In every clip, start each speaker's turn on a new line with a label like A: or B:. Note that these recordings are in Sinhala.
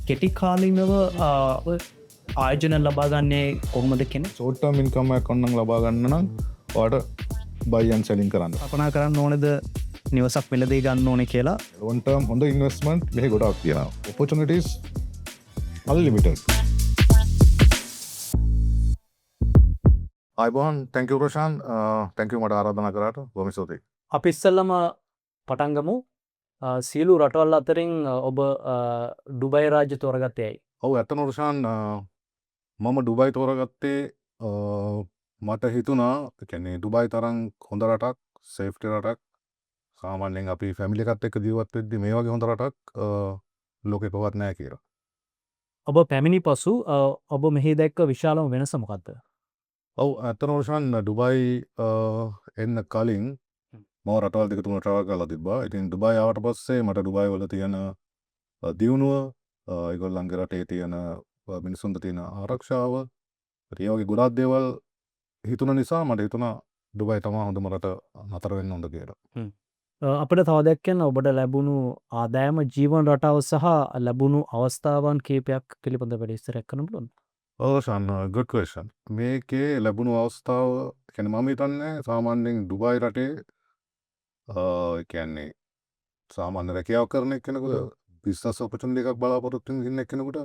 A: කෙටි කාලිනව ආයෝජන ලබාගන්නේ කොහොමද කෙනෙ
B: ෂෝට් ටර්ම් ඉන්කම් එකක් ඔන්නම් ලබා ගන්න නම් ඔයාලට buy and selling කරන්න.
A: අපනා කරන්න ඕනද නිවසක් මිලදී ගන්න ඕනේ කියලා.
B: long term හොඳ investment මෙහි ගොඩක් තියෙනවා. opportunities unlimited. අයිබෝන් thank you Roshan thank you මට ආරාධනා කරාට බොහොම ස්තුතියි.
A: අපි ඉස්සෙල්ලම පටන් ගමු. සියලු රටවල් අතරින් ඔබ ඩුබයි රාජ්‍ය තෝරගත්තේ ඇයි?
B: ඔව් ඇත්තම රොෂාන් මම ඩුබයි තෝරගත්තේ මට හිතුණා කියන්නේ ඩුබයි තරම් හොඳ රටක් සේෆ්ටි රටක් සාමාන්‍යයෙන් අපි ෆැමිලි එකත් එක්ක ජීවත් වෙද්දි මේ වගේ හොඳ රටක් ලෝකේ කොහෙවත් නැහැ කියලා.
A: ඔබ පැමිණි පසු ඔබ මෙහි දැක්ක විශාලම වෙනස මොකක්ද?
B: ඔව් ඇත්තම රොෂාන් ඩුබයි එන්න කලින් මම රටවල් දෙක තුනක් ට්‍රැවල් කරලා තිබ්බා. ඉතින් ඩුබයි ආවට පස්සේ මට ඩුබයි වල තියෙන දියුණුව ඒගොල්ලන්ගේ රටේ තියෙන මිනිසුන්ට තියෙන ආරක්ෂාව ඒ වගේ ගොඩාක් දේවල් හිතුන නිසා මට හිතුණා ඩුබයි තමයි හොඳම රට නතර වෙන්න හොඳ කියලා.
A: අපිට තව දැක්කෙන ඔබට ලැබුණු ආදායම ජීවන රටාව සහ ලැබුණු අවස්ථාවන් කීපයක් පිළිබඳ වැඩි විස්තරයක් කරන්න පුළුවන්ද?
B: ඔව් ෂාන් good question. මේකේ ලැබුණු අවස්ථාව කියන්නේ මම හිතන්නේ සාමාන්‍යයෙන් ඩුබයි රටේ කියන්නේ සාමාන්‍ය රැකියාව කරන කෙනෙකුට බිස්නස් ඔපචුනිටි එකක් බලාපොරොත්තු වෙන ඉන්න කෙනෙකුට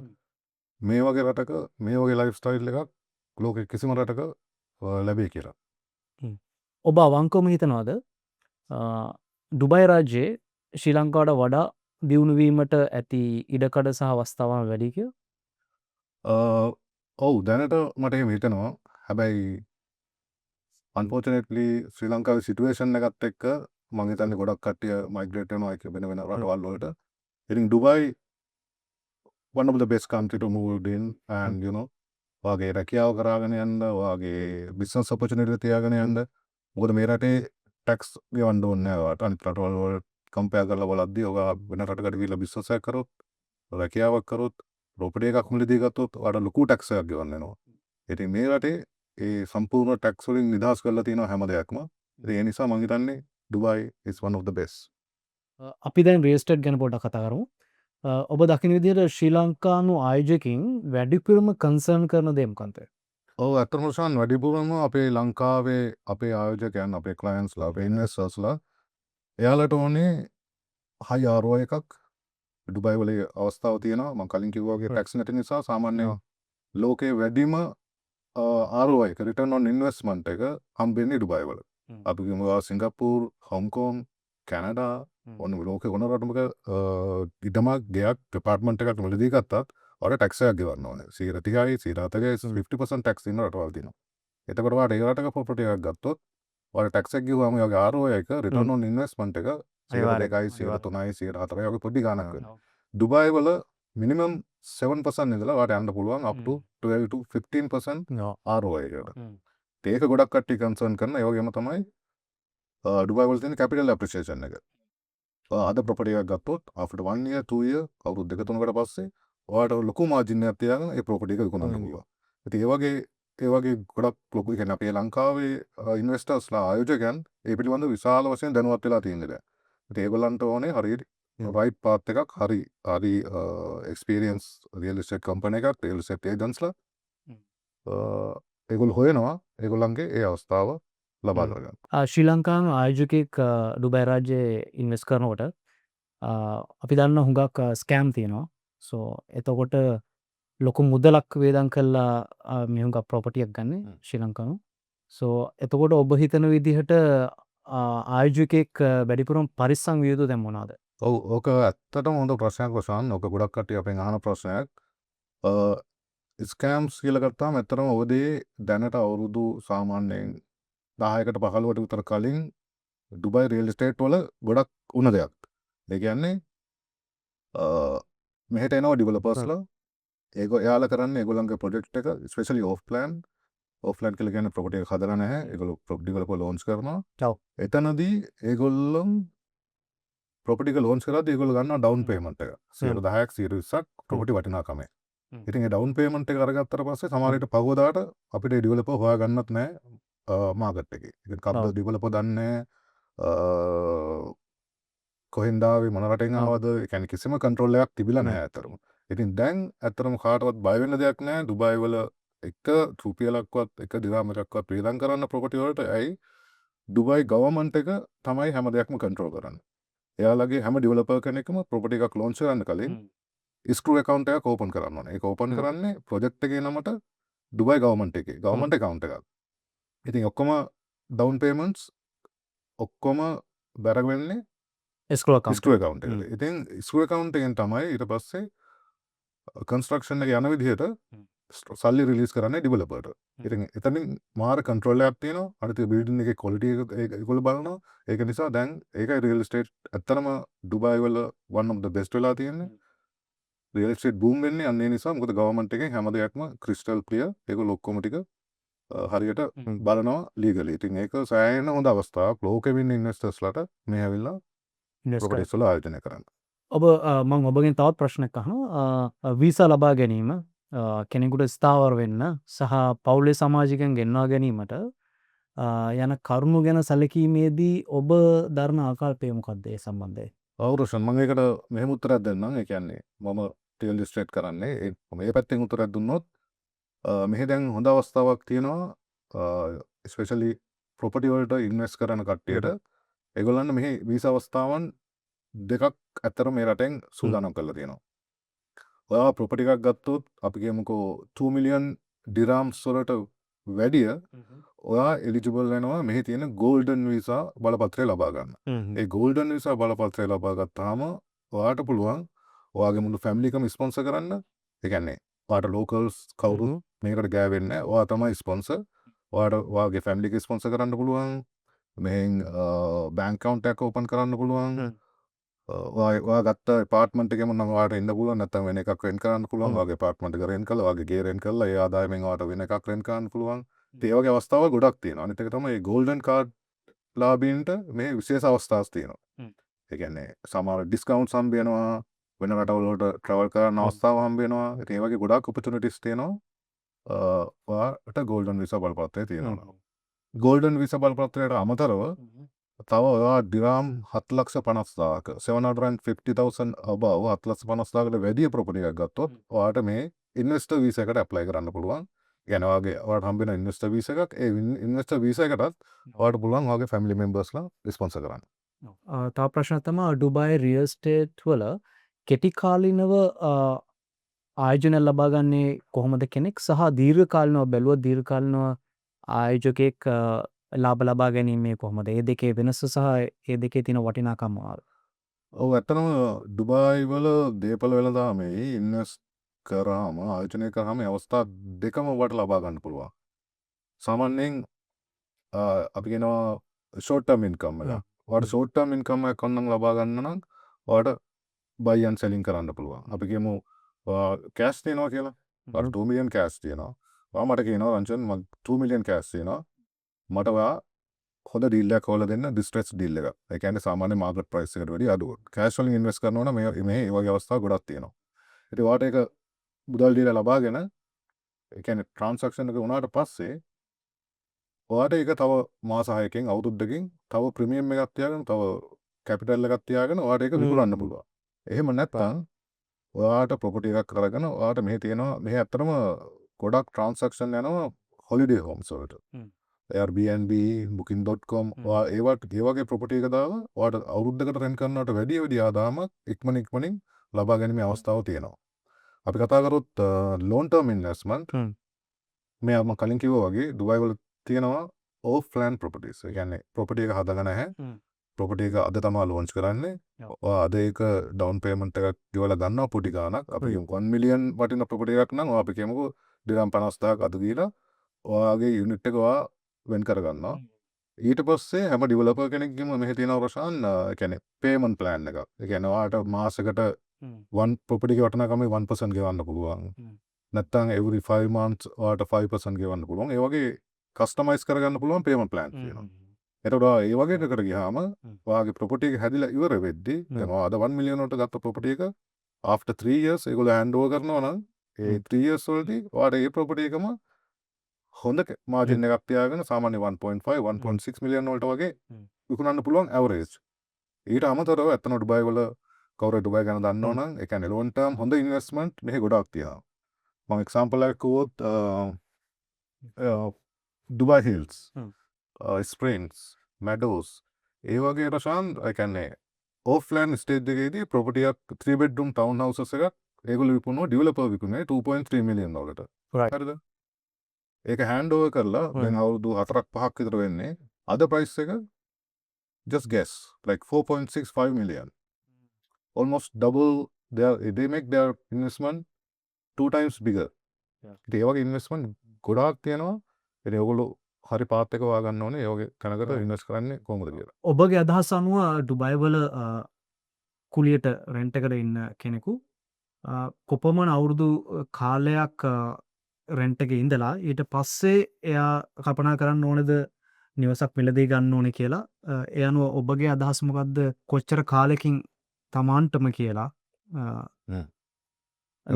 B: මේ වගේ රටක මේ වගේ ලයිෆ් ස්ටයිල් එකක් ලෝකෙ කිසිම රටක ලැබෙයි කියලා.
A: ඔබ අවංකවම හිතනවාද ඩුබයි රාජ්‍යයේ ශ්‍රී ලංකාවට වඩා දියුණුවීමට ඇති ඉඩකඩ සහ අවස්ථාවන් වැඩි කියලා?
B: ඔව් දැනට මට එහෙම හිතෙනවා. හැබැයි අන්ෆෝචුනේට්ලි ශ්‍රී ලංකාවේ සිටුේෂන් එකත් එක්ක මම හිතන්නේ ගොඩක් කට්ටිය මයිග්‍රේට් වෙනවා ඒක වෙන වෙන රටවල් වලට. ඉතින් Dubai one of the best country to move in and you know ඔයාගේ රැකියාව කරාගෙන යන්න ඔයාගේ බිස්නස් ඔපචුනිටි තියාගෙන යන්න. මොකද මේ රටේ ටැක්ස් ගෙවන්න ඕනේ නැහැ ඔයාලට. අනිත් රටවල් වල කම්පෙයාර් කරලා බලද්දී ඔයා වෙන රටකට ගිහිල්ලා බිස්නස් එකක් කරොත් රැකියාවක් කරොත් ප්‍රොපර්ටි එකක් මිලදී ගත්තොත් ඔයාලට ලොකු ටැක්ස් එකක් ගෙවන්න වෙනවා. ඉතින් මේ රටේ ඒ සම්පූර්ණ ටැක්ස් වලින් නිදහස් කරලා තියෙනවා හැම දෙයක්ම. ඉතින් ඒ නිසා මම හිතන්නේ Dubai is one of the best.
A: අපි දැන් රියල් එස්ටේට් ගැන පොඩ්ඩක් කතා කරමු. ඔබ දකින විදිහට ශ්‍රී ලංකානු ආයෝජකින් වැඩිපුරම කන්සර්න් කරන දේ මොකක්ද?
B: ඔව් ඇත්තටම ෂාන් වැඩිපුරම අපේ ලංකාවේ අපේ ආයෝජකයන් අපේ ක්ලයන්ට්ස්ලා අපේ ඉන්වෙස්ටර්ස්ලා එයාලට ඕනේ හයි ROI එකක්. ඩුබයි වල අවස්ථාව තියෙනවා. මම කලින් කිව්වා වගේ ටැක්ස් නැති නිසා සාමාන්‍ය ලෝකේ වැඩිම ROI එක රිටර්න් ඔන් ඉන්වෙස්ට්මන්ට් එක හම්බෙන්නේ ඩුබයි වල. අපි කියමු සිංගප්පූර්, හොංකොං, කැනඩා ඔන්න ලෝකේ කොන රටමක ඉඩමක් ගෙයක් ඩිපාර්ට්මන්ට් එකක් මිලදී ගත්තත් ඔයාලට ටැක්ස් එකක් ගෙවන්න ඕනේ. 30%යි 30%යි 50% ටැක්ස් ඉන්න රටවල් තියෙනවා. එතකොට ඔයාලට ඒ රටක ප්‍රොපර්ටි එකක් ගත්තොත් ඔයාලට ටැක්ස් එක ගෙවුවාම ඔයාගේ ROI එක රිටර්න් ඔන් ඉන්වෙස්ට්මන්ට් එක 2%යි 3%යි 4%යි වගේ පොඩි ගාණක් වෙනවා. ඩුබයි වල මිනිමම් 7% ඉඳලා ඔයාලට යන්න පුළුවන් up to 12 to 15% ROI එකට. ඒක ගොඩක් කට්ටිය කන්සර්න් කරන ඒ වගේම තමයි ඩුබයි වල තියෙන කැපිටල් ඇප්‍රීසියේෂන් එක. අද ප්‍රොපර්ටි එකක් ගත්තොත් after 1 year 2 year අවුරුදු දෙක තුනකට පස්සේ ඔයාලට ලොකු මාජින් එකක් තියාගෙන ඒ ප්‍රොපර්ටි එක විකුණන්න පුළුවන්. ඉතින් ඒ වගේ ගොඩක් ලොකු කියන්නේ අපේ ලංකාවේ ඉන්වෙස්ටර්ස්ලා ආයෝජකයන් ඒ පිළිබඳව විශාල වශයෙන් දැනුවත් වෙලා තියෙන දැන්. ඉතින් ඒගොල්ලන්ට ඕනේ හරියට රයිට් පාත් එකක් හරි එක්ස්පීරියන්ස් රියල් එස්ටේට් කම්පැනි එකක් රියල් එස්ටේට් ඒජන්ට්ස්ලා ඒගොල්ලෝ හොයනවා ඒගොල්ලන්ගේ ඒ අවස්ථාව ලබා ගන්න.
A: ශ්‍රී ලංකානු ආයෝජකයෙක් ඩුබයි රාජ්‍යයේ ඉන්වෙස්ට් කරනකොට අපි දන්න හුඟක් ස්කෑම් තියෙනවා. සෝ එතකොට ලොකු මුදලක් වේදන් කල්ලා මෙහුඟ ප්‍රොපටියක් ගන්න ශ්‍රී ලංකානු. සෝ එතකොට ඔබ හිතන විදිහට ආයෝජකයෙක් වැඩිපුරම් පරිස්සම් විය යුතු දැන් මොනවාද?
B: ඔව් ඕක ඇත්තටම හොඳ ප්‍රශ්නයක් වශයෙන් ඕක ගොඩක් කට්ටිය අපෙන් අහන ප්‍රශ්නයක්. ස්කෑම්ස් කියලා ගත්තාම ඇත්තටම ඔවදී දැනට අවුරුදු සාමාන්‍යයෙන් 10කට 15කට විතර කලින් ඩුබයි රියල් එස්ටේට් වල ගොඩක් වුණ දෙයක්. ඒ කියන්නේ මෙහෙට එනවා ඩිවෙලොපර්ස්ලා එයාලා කරන්නේ ඒගොල්ලන්ගේ ප්‍රොජෙක්ට් එක ස්පෙෂලි ඔෆ් ප්ලෑන් කියලා කියන්නේ ප්‍රොපර්ටි එක හදලා නැහැ. ඒගොල්ලෝ ඩිවෙලොපර් ලොන්ච් කරනවා. එතනදී ඒගොල්ලෝ ප්‍රොපර්ටි එක ලොන්ච් කරද්දී ඒගොල්ලෝ ගන්නවා ඩවුන් පේමන්ට් එක. 10%ක් 20%ක් ප්‍රොපර්ටි වටිනාකමේ. ඉතින් ඒ ඩවුන් පේමන්ට් එක අරගත්තට පස්සේ සමහර විට පහවදාට අපිට ඩිවෙලොපර් හොයාගන්නත් නැහැ මාකට් එකේ. ඉතින් කවුද ඩිවෙලොපර් දන්නේ කොහෙන්ද ආවේ මොන රටෙන් ආවද? ඒ කියන්නේ කිසිම කන්ට්‍රෝල් එකක් තිබිලා නැහැ අතරම. ඉතින් දැන් ඇත්තටම කාටවත් බය වෙන්න දෙයක් නැහැ. ඩුබායි වල එක රුපියලක්වත් එක දිරාමයක්වත් වේදම් කරන්න ප්‍රොපර්ටි වලට. ඇයි? ඩුබායි ගවර්න්මන්ට් එක තමයි හැම දෙයක්ම කන්ට්‍රෝල් කරන්නේ. එයාලගේ හැම ඩෙවලොපර් කෙනෙක්ම ප්‍රොපර්ටි එකක් ලොන්ච් කරන්න කලින් ස්ක්‍රූ account එකක් ඕපන් කරන්න ඕනේ. ඒක ඕපන් කරන්නේ ප්‍රොජෙක්ට් එකේ නමට ඩුබායි ගවර්න්මන්ට් එකේ. ගවර්න්මන්ට් account එකක්. ඉතින් ඔක්කොම ඩවුන් පේමන්ට්ස් ඔක්කොම බැර වෙන්නේ
A: escrow account
B: ස්ක්‍රූ account එකට. ඉතින් ස්ක්‍රූ account එකෙන් තමයි ඊට පස්සේ කන්ස්ට්‍රක්ෂන් එක යන විදිහට සල්ලි රිලීස් කරන්නේ ඩෙවලොපර්ට. ඉතින් එතනින් මාර කන්ට්‍රෝල් එකක් තියෙනවා. අනිත් බිල්ඩින් එකේ ක්වොලිටි එක ඒගොල්ලෝ බලනවා. ඒක නිසා දැන් ඒකයි රියල් එස්ටේට් ඇත්තටම ඩුබායි වල one of the best වෙලා තියෙන්නේ. රියල් එස්ටේට් බූම් වෙන්නේ අන්න ඒ නිසා. මොකද ගවර්න්මන්ට් එකෙන් හැම දෙයක්ම ක්‍රිස්ටල් ක්ලියර්. ඒගොල්ලෝ ඔක්කොම ටික හරියට බලනවා ලීගලි. ඉතින් ඒක සෑහෙන හොඳ අවස්ථාවක් ලෝකෙ ඉන්න ඉන්වෙස්ටර්ස්ලාට මේ ඇවිල්ලා ප්‍රොපර්ටිස් වල ආයෝජනය කරන්න.
A: ඔබ මං ඔබගෙන් තවත් ප්‍රශ්නයක් අහනවා. වීසා ලබා ගැනීම කෙනෙකුට ස්ථාවර වෙන්න සහ පවුලේ සමාජිකයන් ගෙන්වා ගැනීමට යන කරුණු ගැන සැලකීමේදී ඔබ දරන ආකල්පය මොකක්ද ඒ සම්බන්ධයෙන්?
B: ඔව් රොෂන්, මම ඒකට මෙහෙම උත්තරයක් දෙන්නම්. ඒ කියන්නේ මම රියල් එස්ටේට් කරන්නේ. මේ පැත්තෙන් උත්තරයක් දුන්නොත් මෙහි දැන් හොඳ අවස්ථාවක් තියෙනවා ස්පෙෂලි ප්‍රොපර්ටි වලට ඉන්වෙස්ට් කරන කට්ටියට. ඒගොල්ලන්ට මෙහි වීසා අවස්ථාවන් දෙකක් ඇත්තටම මේ රටෙන් සූදානම් කරලා තියෙනවා. ඔයා ප්‍රොපර්ටි එකක් ගත්තොත් අපි කියමුකෝ 2 මිලියන් ඩිරාම්ස් වලට වැඩිය ඔයා එලිජිබල් වෙනවා මෙහි තියෙන ගෝල්ඩන් වීසා බලපත්‍රය ලබා ගන්න. ඒ ගෝල්ඩන් වීසා බලපත්‍රය ලබා ගත්තාම ඔයාට පුළුවන් ඔයාගේ මුළු ෆැමිලි එකම ස්පොන්සර් කරන්න. ඒ කියන්නේ ඔයාට ලෝකල්ස් කවුරුත් මේකට ගෑවෙන්නේ නැහැ. ඔයා තමයි ස්පොන්සර්. ඔයාට ඔයාගේ ෆැමිලි එක ස්පොන්සර් කරන්න පුළුවන්. මෙහෙන් බැංක් account එකක් ඕපන් කරන්න පුළුවන්. ඔයා ගත්ත ඇපාර්ට්මන්ට් එකේම නම් ඔයාට ඉන්න පුළුවන්. නැත්නම් වෙන එකක් රෙන්ට් කරන්න පුළුවන්. ඔයාගේ ඇපාර්ට්මන්ට් එක රෙන්ට් කරලා ඔයාගේ ගේ රෙන්ට් කරලා ඒ ආදායමෙන් ඔයාට වෙන එකක් රෙන්ට් කරන්න පුළුවන්. ඒ වගේ අවස්ථාවල් ගොඩක් තියෙනවා. අනිත් එක තමයි මේ ගෝල්ඩන් කාඩ් ලාභීන්ට මේ විශේෂ අවස්ථාස් තියෙනවා. ඒ කියන්නේ සමහර ඩිස්කවුන්ට්ස් හම්බ වෙනවා. වෙන රටවල් වලට ට්‍රැවල් කරන්න අවස්ථාව හම්බ වෙනවා. ඉතින් ඒ වගේ ගොඩක් ඔපචුනිටිස් තියෙනවා. ඔයාට ගෝල්ඩන් වීසා බලපත්‍රය තියෙනවා. ගෝල්ඩන් වීසා බලපත්‍රයට අමතරව තව ඔයා ඩිරාම් 7,50,000ක 750,000 above 7,50,000කට වැඩිය ප්‍රොපර්ටි එකක් ගත්තොත් ඔයාට මේ ඉන්වෙස්ටර් වීසා එකට ඇප්ලයි කරන්න පුළුවන්. කියන්නේ ඔයාට හම්බ වෙන ඉන්වෙස්ටර් වීසා එකක්. ඒ ඉන්වෙස්ටර් වීසා එකටත් ඔයාට පුළුවන් ඔයාගේ ෆැමිලි මෙම්බර්ස්ලා ස්පොන්සර් කරන්න.
A: තව ප්‍රශ්න තමයි ඩුබායි රියල් එස්ටේට් වල කෙටි කාලිනව ආයෝජන ලබා ගන්නේ කොහොමද කෙනෙක් සහ දීර්ඝ කාලිනව බැලුවොත් දීර්ඝ කාලිනව ආයෝජකෙක් ලාභ ලබා ගැනීමේ කොහොමද? ඒ දෙකේ වෙනස සහ ඒ දෙකේ තියෙන වටිනාකම මොනවාද?
B: ඔව්, ඇත්තටම ඩුබායි වල දේපල වෙළඳාමේ ඉන්වෙස්ට් කරාම ආයෝජනය කරාම අවස්ථා දෙකම ඔයාට ලබා ගන්න පුළුවන්. සාමාන්‍යයෙන් අපි කියනවා ෂෝට් ටර්ම් ඉන්කම් එක. ඔයාට ෂෝට් ටර්ම් ඉන්කම් එකක් ඔන්නම් ලබා ගන්න නම් ඔයාට බයි ඇන්ඩ් සෙලින් කරන්න පුළුවන්. අපි කියමු කෑෂ් තියෙනවා කියලා. ඔයාට 2 මිලියන් කෑෂ් තියෙනවා. ඔයා මට කියනවා රංජන් මම 2 මිලියන් කෑෂ් තියෙනවා. මට ඔයා හොඳ ඩීල් එකක් හොයලා දෙන්න, ඩිස්ට්‍රෙස් ඩීල් එකක්. ඒ කියන්නේ සාමාන්‍ය මාකට් ප්‍රයිස් එකට වැඩිය අඩුව. කෑෂ් වලින් ඉන්වෙස්ට් කරනවා නම් මේ ඒ වගේ අවස්ථා ගොඩක් තියෙනවා. ඉතින් ඔයාට ඒක මුදල් දීලා ලබාගෙන ඒ කියන්නේ ට්‍රාන්සැක්ෂන් එක වුණාට පස්සේ ඔයාට ඒක තව මාස 6කින් අවුරුද්දකින් තව ප්‍රීමියම් එකක් තියාගෙන තව කැපිටල් එකක් තියාගෙන ඔයාට ඒක විකුණන්න පුළුවන්. එහෙම නැත්නම් ඔයාට ප්‍රොපර්ටි එකක් කරගෙන ඔයාට මෙහි තියෙනවා මෙහි ඇත්තටම ගොඩක් ට්‍රාන්සැක්ෂන් යනවා හොලිඩේ හෝම්ස් වලට. Airbnb, booking.com ඒ වගේ ප්‍රොපර්ටි එක දාලා ඔයාට අවුරුද්දකට රෙන්ට් කරනවට වැඩි ආදායමක් ඉක්මනින් ලබා ගැනීමේ අවස්ථාව තියෙනවා. අපි කතා කරොත් ලෝන් ටර්ම් ඉන්වෙස්ට්මන්ට් මේ මම කලින් කිව්වා වගේ ඩුබායි වල තියෙනවා ඕෆ් ප්ලෑන් ප්‍රොපර්ටිස්. ඒ කියන්නේ ප්‍රොපර්ටි එක හදගෙන නැහැ. ප්‍රොපර්ටි එක අද තමයි ලොන්ච් කරන්නේ. ඔයා අද ඒක ඩවුන් පේමන්ට් එකක් ගෙවලා ගන්නවා පොඩි ගාණක්. අපි 1 මිලියන් වටින ප්‍රොපර්ටි එකක් නම් ඔයා අපි කියමුකෝ දිරම් 50,000ක් අද දීලා ඔයාගේ යුනිට් එක ඔයා වෙන් කරගන්නවා. ඊට පස්සේ හැම ඩිවලොපර් කෙනෙක්ගේම මෙහි තියෙනවා රොෂාන් කියන්නේ පේමන්ට් ප්ලෑන් එකක්. ඒ කියන්නේ ඔයාට මාසෙකට one ප්‍රොපර්ටි එකේ වටිනාකමේ 1% ගෙවන්න පුළුවන්. නැත්නම් every 5 months ඔයාට 5% ගෙවන්න පුළුවන්. ඒ වගේ කස්ටමයිස් කරගන්න පුළුවන් පේමන්ට් ප්ලෑන් තියෙනවා. එතකොට ඒ වගේ එකකට ගියාම ඔයාගේ ප්‍රොපර්ටි එක හැදිලා ඉවර වෙද්දී දැන් ඔයා අද 1 මිලියන් වලට ගත්ත ප්‍රොපර්ටි එක after 3 years ඒගොල්ලෝ hand over කරනවා නම් ඒ 3 years වලදී ඔයාට ඒ ප්‍රොපර්ටි එකම හොඳ මාජින් එකක් තියාගෙන සාමාන්‍ය 1.5 1.6 මිලියන් වලට වගේ විකුණන්න පුළුවන් ඇවරේජ්. ඊට අමතරව ඇත්තම ඩුබායි වල කවුරු ඩුබයි ගැන දන්නවනම් ඒ කියන්නේ long term හොඳ ඉන්වෙස්ට්මන්ට් මෙහි ගොඩක් තියෙනවා. මම එක්සාම්පල් එකක් කිව්වොත් ඩුබයි හිල්ස්, ස්ප්‍රින්ග්ස්, මැඩෝස් ඒ වගේ රශාන් ඒ කියන්නේ ඕෆ්ලෑන්ඩ් ස්ටේජ් එකේදී ප්‍රොපර්ටියක් 3 bedroom town houses එකක් ඒගොල්ලෝ විකුණුවා ඩිවෙලොපර් විකුණුවේ $2.3 million වලට.
A: Right.
B: හරිද? ඒක හෑන්ඩ් ඕවර් කරලා දැන් අවුරුදු 4ක් 5ක් විතර වෙන්නේ. අද ප්‍රයිස් එක just guess like 4.65 million. Almost double they make their investment 2 times bigger. ඒ වගේ ඉන්වෙස්ට්මන්ට් ගොඩාක් තියෙනවා. ඉතින් ඔයගොල්ලෝ හරි පාත් එක හොයාගන්න ඕනේ ඒ වගේ තැනකට ඉන්වෙස්ට් කරන්නේ කොහොමද කියලා.
A: ඔබගේ අදහස් අනුව ඩුබයි වල කුලියට රෙන්ට් එකට ඉන්න කෙනෙකු කොපමණ අවුරුදු කාලයක් රෙන්ට් එකේ ඉඳලා ඊට පස්සේ එයා කල්පනා කරන්න ඕනේද නිවසක් මිලදී ගන්න ඕනේ කියලා ඒ අනුව ඔබගේ අදහස් මොකද්ද කොච්චර කාලෙකින් තමාන්ටම කියලා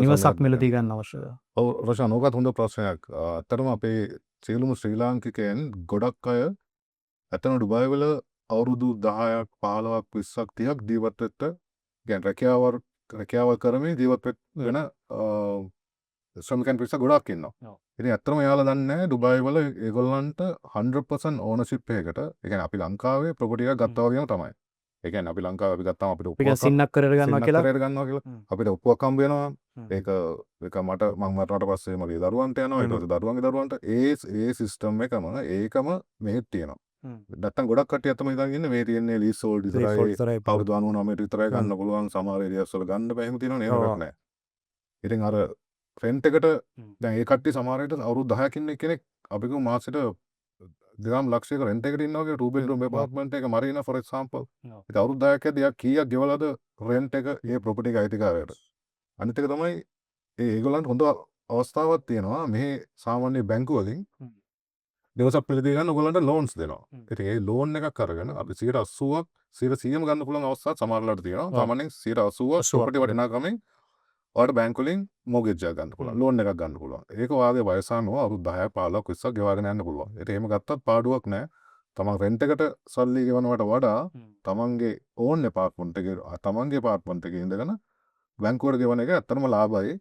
A: නිවසක් මිලදී ගන්න අවශ්‍යද?
B: ඔව් රොෂාන් ඕකත් හොඳ ප්‍රශ්නයක්. ඇත්තටම අපේ සියලුම ශ්‍රී ලාංකිකයන් ගොඩක් අය ඇත්තම ඩුබයි වල අවුරුදු 10ක් 15ක් 20ක් 30ක් ජීවත් වෙච්ච කියන්නේ රැකියාව කරමින් ජීවත් වෙන ශ්‍රමිකයන් පිරිසක් ගොඩක් ඉන්නවා. ඉතින් ඇත්තටම එයාලා දන්නේ නැහැ ඩුබයි වල ඒගොල්ලන්ට 100% ඕනර්ෂිප් එකකට ඒ කියන්නේ අපි ලංකාවේ ප්‍රොපර්ටි එකක් ගත්තා වගේම තමයි. ඒ කියන්නේ අපි ලංකාවේ අපි ගත්තාම අපිට
A: ඔප්පුවක් සින්නක් කරගෙන ගන්නවා
B: කියලා අපිට ඔප්පුවක් හම්බ වෙනවා. ඒක මට මම මරණට පස්සේ මගේ දරුවන්ට යනවා ඊට පස්සේ දරුවන්ගේ දරුවන්ට ඒ සිස්ටම් එකම ඒකම මෙහෙත් තියෙනවා. නැත්තම් ගොඩක් කට්ටිය තමයි හිතන් ඉන්නේ මේ තියෙන්නේ ලීස් හෝල්ඩ් විතරයි අවුරුදු 99ට විතරයි ගන්න පුළුවන් සමහර ඒරියාස් වල ගන්න බෑ එහෙම තියෙනවනේ ඒකක් නෑ. ඉතින් අර රෙන්ට් එකට දැන් ඒ කට්ටිය සමහර විට අවුරුදු 10ක් ඉන්න කෙනෙක් අපි කිව්ව මාසෙට දෙනම් ලක්ෂයක රෙන්ට් එකට ඉන්නවා කියලා 2 bedroom apartment එක මරීනා for example. ඒක අවුරුදු 10ක් ඇද්දී යා කීයක් ගෙවලාද රෙන්ට් එක ඒ ප්‍රොපර්ටි එක අයිතිකාරයට. අනිත් එක තමයි ඒගොල්ලන්ට හොඳ අවස්ථාවක් තියෙනවා මෙහි සාමාන්‍ය බැංකු වලින් දවසක් පිළිදී ගන්න ඔයගොල්ලන්ට ලෝන්ස් දෙනවා. ඉතින් ඒ ලෝන් එකක් අරගෙන අපි 80ක් 100%ම ගන්න පුළුවන් අවස්ථා සමහරලාට තියෙනවා. සාමාන්‍යයෙන් 80ක් ප්‍රොපර්ටි වටිනාකමෙන් ඔයාලට බැංකු වලින් මෝගේජ් එකක් ගන්න පුළුවන්. ලෝන් එකක් ගන්න පුළුවන්. ඒක ඔයාගේ වයස අනුව අවුරුදු 10ක් 15ක් 20ක් ගෙවාගෙන යන්න පුළුවන්. ඉතින් එහෙම ගත්තත් පාඩුවක් නැහැ. තමන් රෙන්ට් එකට සල්ලි ගෙවනවට වඩා තමන්ගේ ඕන් එපාර්ට්මන්ට් එකේ තමන්ගේ එපාර්ට්මන්ට් එකේ ඉඳගෙන බැංකුවට ගෙවන එක ඇත්තටම ලාභයි.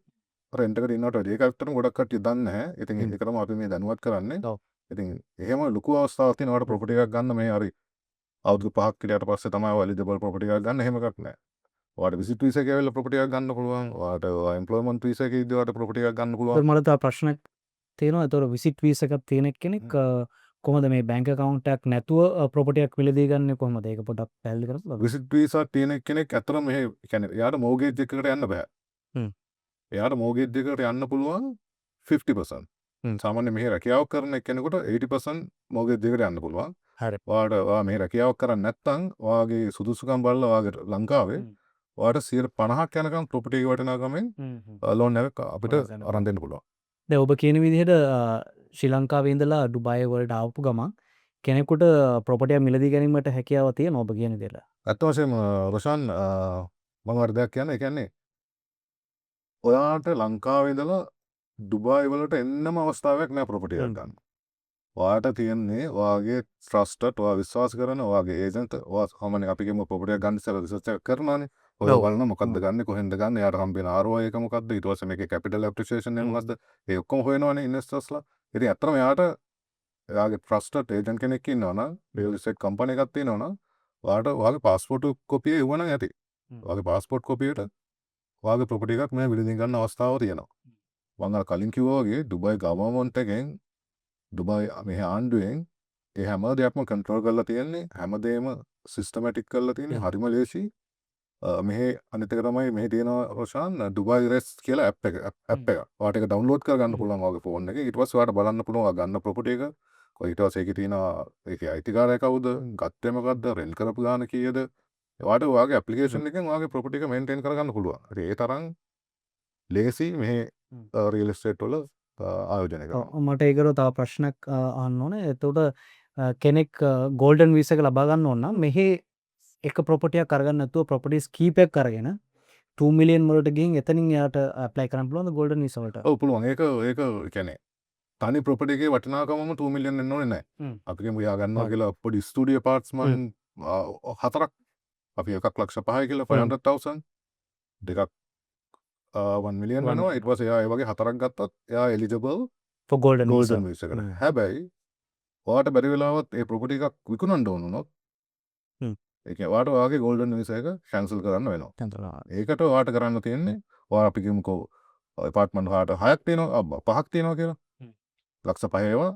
B: රෙන්ට් එකට ඉන්නවට වැඩිය ඒක ඇත්තටම ගොඩක් කට්ටිය දන්නේ නැහැ. ඉතින් ඒකටම අපි මේ දැනුවත් කරන්නේ. ඉතින් එහෙම ලොකු අවස්ථාවක් තියෙනවා ප්‍රොපර්ටි එකක් ගන්න මේ හරි අවුරුදු 5ක් ඊට පස්සේ තමයි ඔය එලිජිබල් ප්‍රොපර්ටි එකක් ගන්න එහෙම එකක් නැහැ. ඔයාලට විසිට් වීසා එකේ ඇවිල්ලා ප්‍රොපර්ටි එකක් ගන්න පුළුවන්. ඔයාලට එම්ප්ලොයිමන්ට් වීසා එකේ ඉඳලා ඔයාලට ප්‍රොපර්ටි එකක් ගන්න පුළුවන්.
A: මට තව ප්‍රශ්නයක් තියෙනවා. ඒතකොට විසිට් වීසා එකක් තියෙන කෙනෙක් කොහොමද මේ බැංක් account එකක් නැතුව ප්‍රොපර්ටි එකක් මිලදී ගන්නේ කොහොමද? ඒක පොඩ්ඩක් පැහැදිලි කරන්න.
B: විසිට් වීසා තියෙන කෙනෙක් ඇත්තටම මෙහෙ කියන්නේ එයාට මෝගේජ් එකකට යන්න බෑ. එයාට මෝගේජ් එකකට යන්න පුළුවන් 50%. සාමාන්‍ය මෙහි රැකියාවක් කරන කෙනෙකුට 80% මෝගේජ් එකකට යන්න පුළුවන්.
A: හරි.
B: ඔයා මෙහි රැකියාවක් කරන්නේ නැත්නම් ඔයාගේ සුදුසුකම් බලලා ඔයාගේ ලංකාවේ ඔයාට 50ක් යනකම් ප්‍රොපර්ටි එක වටිනාකමෙන් ලෝන් එකක් අපිට අරන් දෙන්න පුළුවන්.
A: දැන් ඔබ කියන විදිහට ශ්‍රී ලංකාවේ ඉඳලා ඩුබයි වලට ආපු ගමන් කෙනෙකුට ප්‍රොපර්ටි එක මිලදී ගැනීමට හැකියාව තියෙනවා ඔබ කියන විදිහට.
B: ඇත්ත වශයෙන්ම රොෂාන් මම වර දෙයක් කියන්නේ ඒ කියන්නේ ඔයාට ලංකාවේ ඉඳලා ඩුබයි වලට එන්නම අවස්ථාවක් නැහැ ප්‍රොපර්ටි එකක් ගන්න. ඔයාට තියෙන්නේ ඔයාගේ ට්‍රස්ටඩ් ඔයා විශ්වාස කරන ඔයාගේ ඒජන්ට් ඔයා සාමාන්‍යයෙන් අපි කියමු ප්‍රොපර්ටි එකක් ගන්න ඉස්සෙල්ලා රිසර්ච් එකක් කරනවානේ. ඔය බලන මොකද්ද ගන්න කොහෙන්ද ගන්න එයාට හම්බෙන ROI එක මොකද්ද ඊට පස්සේ මේකේ කැපිටල් ඇප්‍රීසියේෂන් එක මොකද්ද ඒ ඔක්කොම හොයනවානේ ඉන්වෙස්ටර්ස්ලා. ඉතින් අත්‍තරම එයාට එයාගේ ට්‍රස්ටඩ් ඒජන්ට් කෙනෙක් ඉන්නවනම් රියල් එස්ටේට් කම්පැනි එකක් තියෙනවනම් ඔයාට ඔයාගේ පාස්පෝර්ට් කොපිය එවනම් ඇති. ඔයාගේ පාස්පෝර්ට් කොපියට ඔයාගේ ප්‍රොපර්ටි එකක් මේ විලදී ගන්න අවස්ථාව තියෙනවා. මම අර කලින් කිව්වා වගේ ඩුබයි ගවර්න්මන්ට් එකෙන් ඩුබයි මෙහි ආණ්ඩුවෙන් ඒ හැම දෙයක්ම කන්ට්‍රෝල් කරලා තියෙන්නේ හැමදේම සිස්ටමැටික් කරලා තියෙන්නේ හරිම ලේසි. මෙහි අනිත් එක තමයි මෙහි තියෙන රොෂාන් ඩුබයි රෙස් කියලා ඇප් එක. ඔයාට ඒක ඩවුන්ලෝඩ් කරගන්න පුළුවන් ඔයාගේ ෆෝන් එකේ. ඊට පස්සේ ඔයාට බලන්න පුළුවන් ඔයා ගන්න ප්‍රොපර්ටි එක. ඊට පස්සේ ඒකේ තියෙන ඒකේ අයිතිකාරය කවුද? ගත්තේ මොකද්ද? රෙන්ට් කරපු ගාන කීයද? ඔයාට ඔයාගේ ඇප්ලිකේෂන් එකෙන් ඔයාගේ ප්‍රොපර්ටි එක මේන්ටේන් කරගන්න පුළුවන්. ඒ තරම් ලේසි මෙහි රියල් එස්ටේට් වල ආයෝජනය කරනවා.
A: මට ඒකට තව ප්‍රශ්නයක් අහන්න ඕනේ. එතකොට කෙනෙක් ගෝල්ඩන් වීසා එක ලබා ගන්න ඕන නම් මෙහි එක ප්‍රොපර්ටියක් අරගන්න නැතුව ප්‍රොපර්ටිස් කීපයක් අරගෙන 2 මිලියන් වලට ගිහින් එතනින් එයාට ඇප්ලයි කරන්න පුළුවන්ද ගෝල්ඩන් වීසා වලට?
B: ඔව් පුළුවන්. ඒක කියන්නේ තනි ප්‍රොපර්ටි එකේ වටිනාකමම 2 මිලියන් වෙන්න ඕනේ නැහැ. අපි කියමු යා ගන්නවා කියලා පොඩි ස්ටුඩියෝ පාර්ට්ස් මන් 4ක් අපි 1.5 ලක්ෂ කියලා 500,000 දෙකක් 1 මිලියන්
A: One
B: වෙනවා. ඊට පස්සේ එයා ඒ වගේ 4ක් ගත්තොත් එයා eligible
A: for golden visa.
B: Golden visa එකට. හැබැයි ඔයාට බැරි වෙලාවත් ඒ ප්‍රොපර්ටි එකක් විකුණන්න ඕන වුණොත්
A: Hmm.
B: ඒ කියන්නේ ඔයාට ඔයාගේ ගෝල්ඩන් වීසා එක කැන්සල් කරන්න වෙනවා. ඒකට ඔයාට කරන්න තියෙන්නේ ඔයා අපි කියමුකෝ ඇපාර්ට්මන්ට් ඔයාට 6ක් තියෙනවා 5ක් තියෙනවා කියලා. ලක්ෂ 5 ඒවා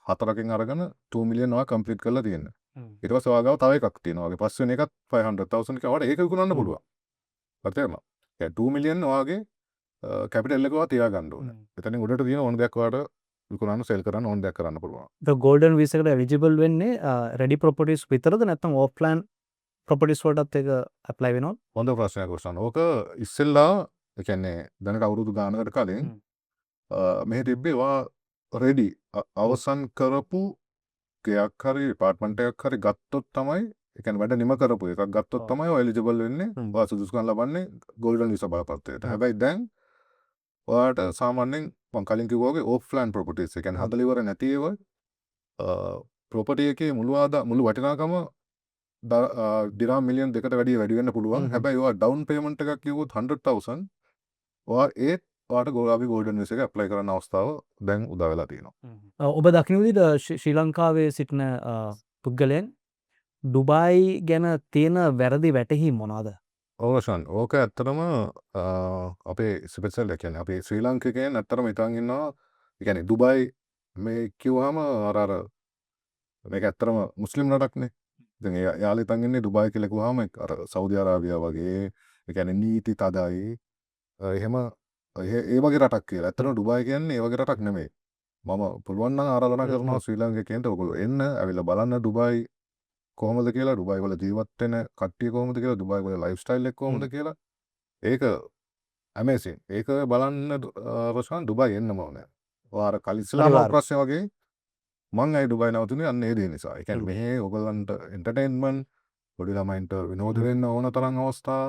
B: 4කින් අරගෙන 2 මිලියන් ඔයා කම්ප්ලීට් කරලා තියෙනවා. ඊට පස්සේ ඔයා ගාව තව එකක් තියෙනවා. ඔයාගේ පස්වෙනි එකත් 500,000 එක ඔයාට ඒක විකුණන්න පුළුවන්. හරි තේරුණා? ඒ 2 මිලියන් ඔයාගේ කැපිටල් එක ඔයා තියාගන්න ඕනේ. එතනින් උඩට තියෙන ඕන දෙයක් ඔයාට විකුණන්න සෙල් කරන්න ඕන දෙයක් කරන්න පුළුවන්.
A: The golden visa එකට eligible වෙන්නේ ready properties විතරද නැත්නම් off plan properties වලටත් ඒක apply වෙනවද?
B: හොඳ ප්‍රශ්නයක් වස්තන. ඕක ඉස්සෙල්ලා ඒ කියන්නේ දැනට අවුරුදු ගානකට කලින් මෙහෙ තිබ්බේ ඔයා රෙඩි අවසන් කරපු ගයක් හරි ඇපාර්ට්මන්ට් එකක් හරි ගත්තොත් තමයි ඒ කියන්නේ වැඩ නිම කරපු එකක් ගත්තොත් තමයි ඔය එලිජිබල් වෙන්නේ. ඔයා සුදුසුකම් ලබන්නේ ගෝල්ඩන් වීසා බලපත්‍රයට. හැබැයි දැන් ඔයාට සාමාන්‍යයෙන් මම කලින් කිව්වා වගේ ඕෆ් ප්ලෑන් ප්‍රොපර්ටිස් ඒ කියන්නේ හදලා ඉවර නැති ඒවා ප්‍රොපර්ටි එකේ මුළු වටිනාකම දිරාම් මිලියන් 2කට වැඩි වෙන්න පුළුවන්. හැබැයි ඔයා ඩවුන් පේමන්ට් එකක් කිව්වොත් 100,000 ඔයා ඔයාට අපි ගෝල්ඩන් වීසා එක ඇප්ලයි කරන්න අවස්ථාව දැන් උදා වෙලා තියෙනවා.
A: ඔබ දකින විදිහට ශ්‍රී ලංකාවේ සිටින පුද්ගලයන් ඩුබායි ගැන තියෙන වැරදි වැටහීම් මොනවාද?
B: ඕෂන් ඕක ඇත්තටම අපේ ස්පෙෂල් ඒ කියන්නේ අපේ ශ්‍රී ලාංකිකයන් ඇත්තටම හිතන් ඉන්නවා ඒ කියන්නේ ඩුබායි මේ කිව්වම අර මේක ඇත්තටම මුස්ලිම් රටක්නේ. දැන් යාළුවෝ හිතන් ඉන්නේ ඩුබායි කියලා කිව්වම අර සෞදි අරාබියා වගේ ඒ කියන්නේ නීති තදයි එහෙම ඒ වගේ රටක් කියලා. ඇත්තටම ඩුබායි කියන්නේ ඒ වගේ රටක් නෙමෙයි. මම පුළුවන් නම් ආරාධනා කරනවා ශ්‍රී ලාංකිකයන්ට ඔයගොල්ලෝ එන්න ඇවිල්ලා බලන්න ඩුබායි කොහොමද කියලා ඩුබායි වල ජීවත් වෙන කට්ටිය කොහොමද කියලා ඩුබායි වල ලයිෆ් ස්ටයිල් එක කොහොමද කියලා ඒක ඇමේසින් ඒක බලන්න රොෂාන් ඩුබායි එන්නම ඕනේ. ඔයාර කලිස්ලාම ප්‍රශ්න වගේ මං ඇයි ඩුබායි නවතුනේ අන්න ඒ දේ නිසා. ඒ කියන්නේ මෙහි ඔයගොල්ලන්ට එන්ටර්ටේන්මන්ට් පොඩි ළමයින්ට විනෝද වෙන්න ඕන තරම් අවස්ථා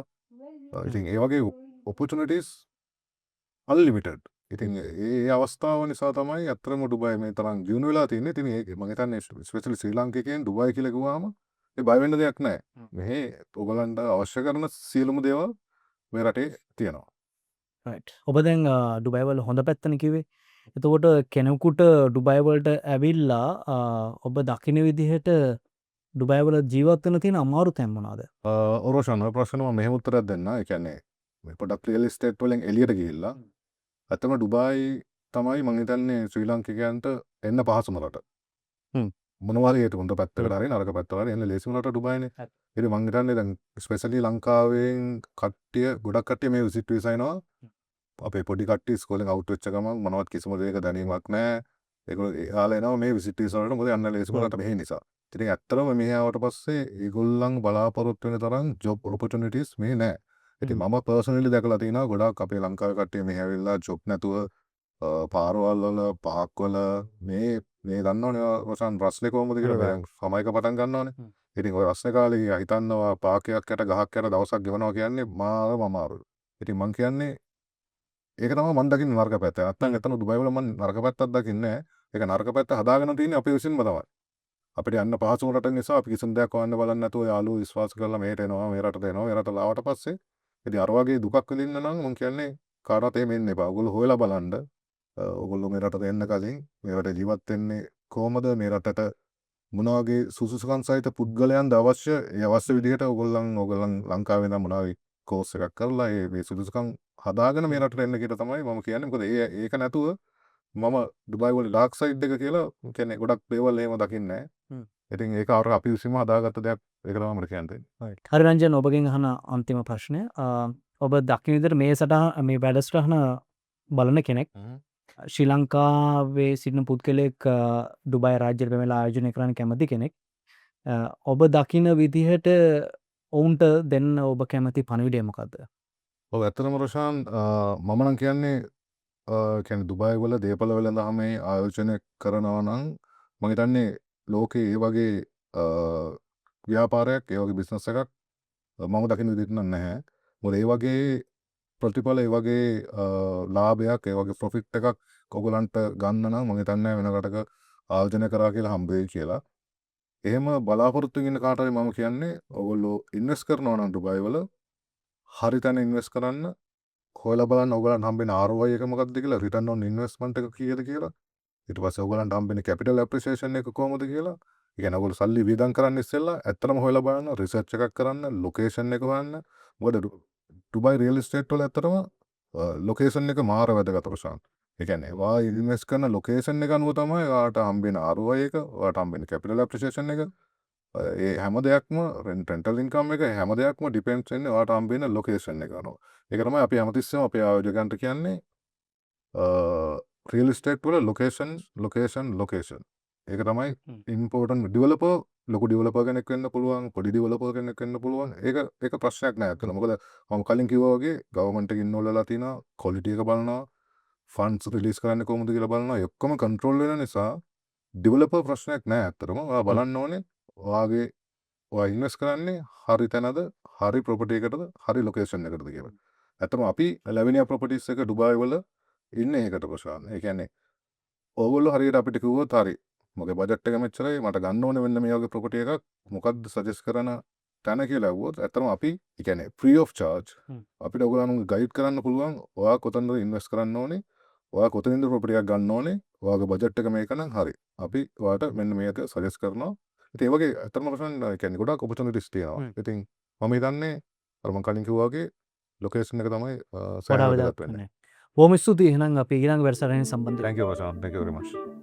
B: ඉතින් ඒ වගේ ඔපචුනිටිස් අන්ලිමිටඩ්. ඉතින් ඒ අවස්ථාව නිසා තමයි අත්‍තරම ඩුබායි මේ තරම් දියුණු වෙලා තියෙන්නේ. ඉතින් ඒක මම හිතන්නේ ස්පෙෂලි ශ්‍රී ලාංකිකයන් ඩුබායි කියලා කිව්වම ඒ බය වෙන්න දෙයක් නැහැ. මෙහි ඔයගලන්ට අවශ්‍ය කරන සියලුම දේවල් මේ රටේ තියෙනවා.
A: රයිට්. ඔබ දැන් ඩුබායි වල හොඳ පැත්තනේ කිව්වේ. එතකොට කෙනෙකුට ඩුබායි වලට ඇවිල්ලා ඔබ දකින විදිහට ඩුබායි වල ජීවත් වෙන තියෙන අමාරු තැන් මොනවාද?
B: ඔරෝෂන් ඔය ප්‍රශ්න මම මෙහෙම උත්තරයක් දෙන්න. ඒ කියන්නේ මේ පොඩක් රියල් එස්ටේට් වලින් එළියට ගිහිල්ලා ඇත්තම ඩුබායි තමයි මං හිතන්නේ ශ්‍රී ලාංකිකයන්ට එන්න පහසුම රට. මොනවා හරි හේතු හොඳ පැත්තකට හරි නරක පැත්තකට හරි එන්න ලේසිම රට ඩුබායිනේ. ඉතින් මං හිතන්නේ දැන් ස්පෙෂලි ලංකාවෙන් කට්ටිය ගොඩක් කට්ටිය මේ විසිට් වීසා එනවා. අපේ පොඩි කට්ටිය ඉස්කෝලෙන් අවුට් වෙච්ච ගමන් මොනවත් කිසිම දෙයක දැනීමක් නැහැ. ඒගොල්ලෝ එයාලා එනවා මේ විසිට් වීසා වලට මොකද යන්න ලේසිම රට මෙහි නිසා. ඉතින් ඇත්තටම මෙහි ආවට පස්සේ ඒගොල්ලන් බලාපොරොත්තු වෙන තරම් ජොබ් ඔපචුනිටිස් මේ නැහැ. ඉතින් මම පර්සනලි දැකලා තියෙනවා ගොඩාක් අපේ ලංකාවේ කට්ටිය මෙහි ඇවිල්ලා ජොබ් නැතුව පාරවල් වල පහක් වල මේ දන්නවනේ රොෂාන් රස්නේ කොහොමද කියලා දැන් සමයක පටන් ගන්නවනේ. ඉතින් ඔය රස්නේ කාලේ හිතන්නවා පාකයක් යට ගහක් යට දවසක් ගෙවනවා කියන්නේ මාරම අමාරුයි. ඉතින් මං කියන්නේ ඒක තමයි මම දකින්නේ නරක පැත්ත. නැත්තම් එතන ඩුබායි වල මම නරක පැත්තක් දකින්නේ නැහැ. ඒක නරක පැත්ත හදාගෙන තියෙන්නේ අපි විසින්ම තමයි. අපිට යන්න පහසු රට නිසා අපි කිසිම දෙයක් හොයන්න බලන්නේ නැතුව යාළුවෝ විශ්වාස කරලා මෙහෙට එනවා මේ රටට එනවා මේ රටට ආවට පස්සේ ඉතින් අර වගේ දුකක් විඳින්න නම් මම කියන්නේ කාටවත් එහෙම එන්න එපා. ඔයගොල්ලෝ හොයලා බලන්න. ඔයගොල්ලෝ මේ රටට එන්න කලින් මේ රටේ ජීවත් වෙන්නේ කොහොමද මේ රටට මොන වගේ සුසුසුකම් සහිත පුද්ගලයන්ද අවශ්‍ය ඒ අවශ්‍ය විදිහට ඔයගොල්ලන් ලංකාවේ ඉඳන් මොනවා කෝස් එකක් කරලා මේ සුදුසුකම් හදාගෙන මේ රටට එන්න කියලා තමයි මම කියන්නේ. මොකද ඒක නැතුව මම ඩුබායි වල ඩාර්ක් සයිඩ් එක කියලා කියන්නේ ගොඩක් දේවල් එහෙම දකින්නේ නැහැ. ඉතින් ඒක අර අපි විසින්ම හදාගත්ත දෙයක්. ඒක තමයි මට කියන්න තියෙන්නේ.
A: හරි රංජන් ඔබගෙන් අහන අන්තිම ප්‍රශ්නය. ඔබ දකින විදිහට මේ වැඩසටහන බලන කෙනෙක් ශ්‍රී ලංකාවේ සිටින පුද්ගලයෙක් ඩුබායි රාජ්‍යයට පැමිණලා ආයෝජනය කරන්න කැමති කෙනෙක්. ඔබ දකින විදිහට ඔවුන්ට දෙන්න ඔබ කැමති පණිවිඩය මොකද්ද?
B: ඔව් ඇත්තටම රොෂාන් මම නම් කියන්නේ කියන්නේ දුබායි වල දේපල වෙළඳාමේ ආයෝජනය කරනවා නම් මම හිතන්නේ ලෝකේ ඒ වගේ ව්‍යාපාරයක් ඒ වගේ බිස්නස් එකක් මම දකින්න විදිහට නම් නැහැ. මොකද ඒ වගේ ප්‍රතිඵල ඒ වගේ ලාභයක් ඒ වගේ ප්‍රොෆිට් එකක් ඔයගලන්ට ගන්න නම් මම හිතන්නේ වෙන රටක ආයෝජනය කරා කියලා හම්බ වෙයි කියලා. එහෙම බලාපොරොත්තු වෙන කාට හරි මම කියන්නේ ඔයගොල්ලෝ ඉන්වෙස්ට් කරනවා නම් ඩුබායි වල හරි තැන ඉන්වෙස්ට් කරන්න හොයලා බලන්න ඔයගලන්ට හම්බෙන ROI එක මොකක්ද කියලා රිටර්න් ඔන් ඉන්වෙස්ට්මන්ට් එක කීයද කියලා ඊට පස්සේ ඔයගලන්ට හම්බෙන කැපිටල් ඇප්‍රීසියේෂන් එක කොහොමද කියලා ඒ කියන්නේ ඔයගොල්ලෝ සල්ලි වියදම් කරන්න ඉස්සෙල්ලා ඇත්තටම හොයලා බලන්න රිසර්ච් එකක් කරන්න ලොකේෂන් එක හොයන්න මොකද ඩුබයි රියල් එස්ටේට් වල ඇත්තටම ලොකේෂන් එක මාර වැදගත් ප්‍රශාන්ත් ඒ කියන්නේ ඔයා ඉන්වෙස්ට් කරන ලොකේෂන් එක අනුව තමයි ඔයාට හම්බෙන ROI එක ඔයාට හම්බෙන කැපිටල් ඇප්‍රීසියේෂන් එක ඒ හැම දෙයක්ම රෙන්ටල් ඉන්කම් එක හැම දෙයක්ම ඩිපෙන්ඩ්ස් වෙන්නේ ඔයාට හම්බෙන ලොකේෂන් එක අනුව. ඒක තමයි අපි හැමතිස්සෙම අපේ ආයෝජකයන්ට කියන්නේ රියල් එස්ටේට් වල ලොකේෂන්. ඒක තමයි ඉම්පෝර්ටන්ට් ඩෙවලොපර් ලොකු ඩෙවලොපර් කෙනෙක් වෙන්න පුළුවන් පොඩි ඩෙවලොපර් කෙනෙක් වෙන්න පුළුවන්. ඒක ප්‍රශ්නයක් නෑ අතන. මොකද මම කලින් කිව්වා වගේ ගවර්න්මන්ට් එකකින් ඉන්වෝල්ව් වෙලා තිනවා ක්වොලිටි එක බලනවා ෆන්ඩ්ස් රිලීස් කරන්නේ කොහොමද කියලා බලනවා. ඒ ඔක්කොම කන්ට්‍රෝල් වෙන නිසා ඩෙවලොපර් ප්‍රශ්නයක් නෑ අතරම. ඔයා බලන්න ඕනේ ඔයාගේ ඔයා ඉන්වෙස්ට් කරන්නේ හරි තැනද හරි ප්‍රොපර්ටි එකටද හරි ලොකේෂන් එකටද කියලා. ඇත්තම අපි ලැවිනියා ප්‍රොපර්ටිස් එක ඩුබායි වල ඉන්නේ ඒකට ප්‍රශාන්ත්. ඒ කියන්නේ ඕගොල්ලෝ හරියට අපිට කිව්වොත් හරි මගේ බජට් එක මෙච්චරයි මට ගන්න ඕනේ මෙන්න මේ වගේ ප්‍රොපර්ටි එකක් මොකක්ද සජෙස්ට් කරන තැන කියලා ඇහුවොත් ඇත්තම අපි ඒ කියන්නේ ෆ්‍රී ඔෆ් චාර්ජ් අපිට ඔයගොල්ලන්ව ගයිඩ් කරන්න පුළුවන් ඔයා කොතනද ඉන්වෙස්ට් කරන්න ඕනේ ඔයා කොතනින්ද ප්‍රොපර්ටි එකක් ගන්න ඕනේ ඔයාගේ බජට් එක මේක නම් හරි අපි ඔයාට මෙන්න මේක සජෙස්ට් කරනවා. ඉතින් ඒ වගේ ඇත්තම ප්‍රශ්න ඒ කියන්නේ ගොඩාක් ඔපචුනිටිස් තියෙනවා. ඉතින් මම හිතන්නේ අර මම කලින් කිව්වා වගේ ලොකේෂන් එක තමයි
A: වඩා
B: සෑහෙන
A: වැදගත්
B: වැදගත් වෙන්නේ.
A: වෙන්නේ. බොහොම ස්තුතියි එහෙනම් අපි ඊළඟ වැඩසටහනේ සම්බන්ධ
B: Thank you Prashant. Thank you very much.